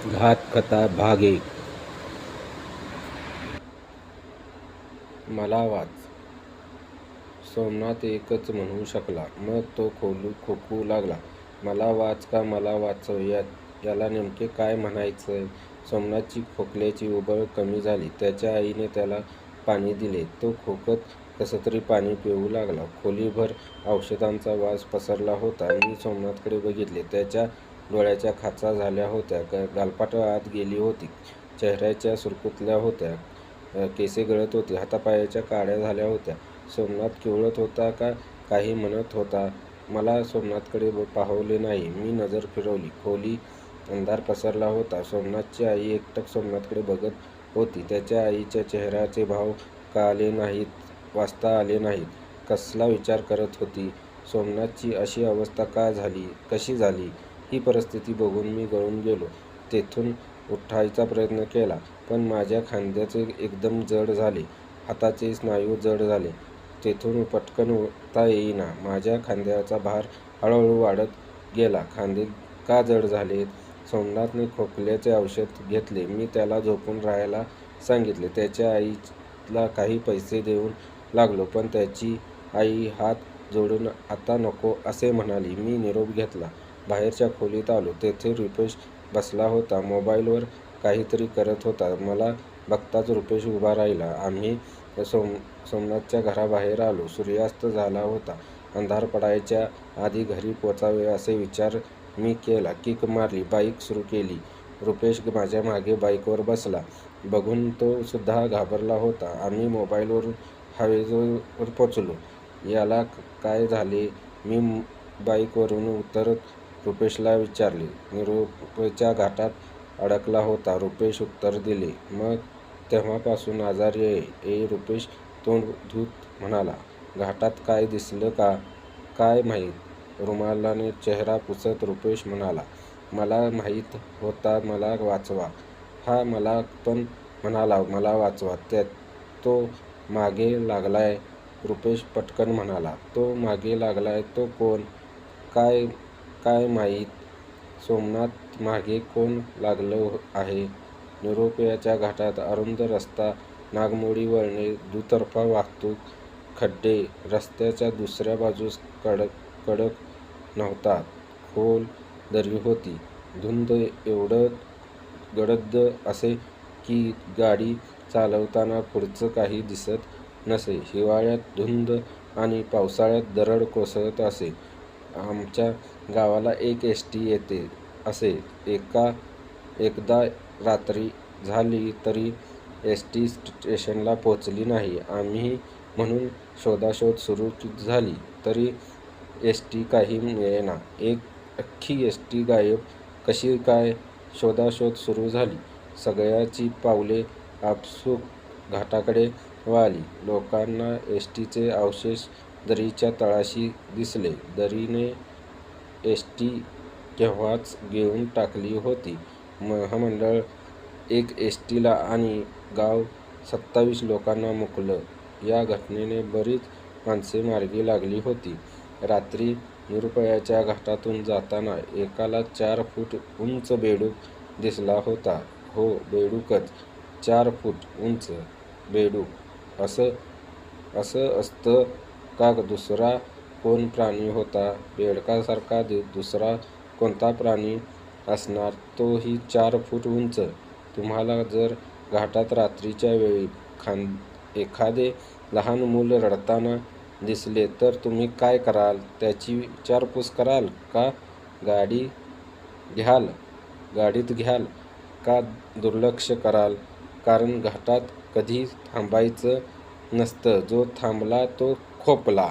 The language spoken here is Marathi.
घातकथा भाग 1. मला वाच. सोमनाथ एकच म्हणू शकला. मग तो खोकू लागला. मला वाच का मला वाचव याला नेमके काय म्हणायचंय? सोमनाथची खोकल्याची उबळ कमी झाली. त्याच्या आईने त्याला पाणी दिले. तो खोकत कसंतरी पाणी पिऊ लागला. खोलीभर औषधांचा वास पसरला होता. मी सोमनाथकडे बघितले. त्याच्या डोळ्याच्या खाचा झाल्या होत्या. गालपाट आत गेली होती. चेहऱ्याच्या सुरकुतल्या होत्या. केसे गळत होती. हातापायाच्या काड्या झाल्या होत्या. सोमनाथ किवळत होता का काही म्हणत होता? मला सोमनाथकडे पाहवले नाही. मी नजर फिरवली. खोलीत अंधार पसरला होता. सोमनाथची आई एकटक सोमनाथकडे बघत होती. त्याच्या आईच्या चेहऱ्याचे भाव कळले नाहीत, वाचता आले नाहीत. कसला विचार करत होती? सोमनाथची अशी अवस्था का झाली? कशी झाली? ही परिस्थिती बघून मी गळून गेलो. तेथून उठायचा प्रयत्न केला, पण माझ्या खांद्याचे एकदम जड झाले. हाताचे स्नायू जड झाले. तेथून पटकन उठता येईना. माझ्या खांद्याचा भार हळूहळू वाढत गेला. खांदे का जड झालेत? सोमनाथने खोकल्याचे औषध घेतले. मी त्याला झोपून राहायला सांगितले. त्याच्या आईला काही पैसे देऊन लागलो, पण त्याची आई हात जोडून आता नको असे म्हणाली. मी निरोप घेतला. बाहेरच्या खोलीत आलो. तेथे रुपेश बसला होता. मोबाईलवर काहीतरी करत होता. मला बघताच रुपेश उभा राहिला. आम्ही सोमनाथच्या घराबाहेर आलो. सूर्यास्त झाला होता. अंधार पडायच्या आधी घरी पोचावे असे विचार मी केला. किक मारली. बाईक सुरू केली. रुपेश माझ्या मागे बाईकवर बसला. बघून तो सुद्धा घाबरला होता. आम्ही मोबाईलवरून हायवेवर पोचलो. याला काय झाले? मी बाईकवरून उतरत रुपेशला विचारले. निरोपच्या घाटात अडकला होता. रुपेश उत्तर दिले. मग तेव्हापासून आजारी आहे. रुपेश तोंड धूत म्हणाला. घाटात काय दिसलं का? काय माहीत? रुमालाने चेहरा पुसत रुपेश म्हणाला. मला माहीत होता. मला वाचवा. हा मला पण म्हणाला मला वाचवा. तो मागे लागलाय. रुपेश पटकन म्हणाला. तो मागे लागलाय? तो कोण? काय माहीत? सोमनाथ मागे कोण लागलं आहे? निरोप्याच्या घाटात अरुंद रस्ता, नागमोडी वळणे, दुतर्फा वाहतूक, खड्डे. रस्त्याच्या दुसऱ्या बाजूस कडक नव्हता. खोल दरी होती. धुंद एवढं गडद असे की गाडी चालवताना पुढचं काही दिसत नसे. हिवाळ्यात धुंद आणि पावसाळ्यात दरड कोसळत असे. आमच्या गावाला एक एसटी येते असे. एकदा रात्री झाली तरी एसटी स्टेशनला पोचली नाही. आम्ही म्हणून शोधाशोध सुरू झाली तरी एसटी काही मिळेना. अख्खी एसटी गायब कशी काय? शोधाशोध सुरू झाली. सगळ्याची पावले आपसूक घाटाकडे वळाली. लोकांना एसटीचे अवशेष दरीच्या तळाशी दिसले. दरीने एसटी केव्हाच गिळून टाकली होती. महामंडळ एक एसटीला आणि गाव 27 लोकांना मुकलं. या घटनेने बरीच माणसे मार्गी लागली होती. रात्री निरोप्याच्या घाटातून जाताना एकाला 4 फूट उंच बेडूक दिसला होता. हो, बेडूकच. 4 फूट उंच बेडूक. असं असतं का? दुसरा कोण प्राणी होता? बेडकासारखा दुसरा कोणता प्राणी असणार? तोही 4 फूट उंच. तुम्हाला जर घाटात रात्रीच्या वेळी एखादे लहान मूल रडताना दिसले तर तुम्ही काय कराल? त्याची विचारपूस कराल का? गाडीत घ्याल का दुर्लक्ष कराल? कारण घाटात कधी थांबायचं नसतं. जो थांबला तो खोपला.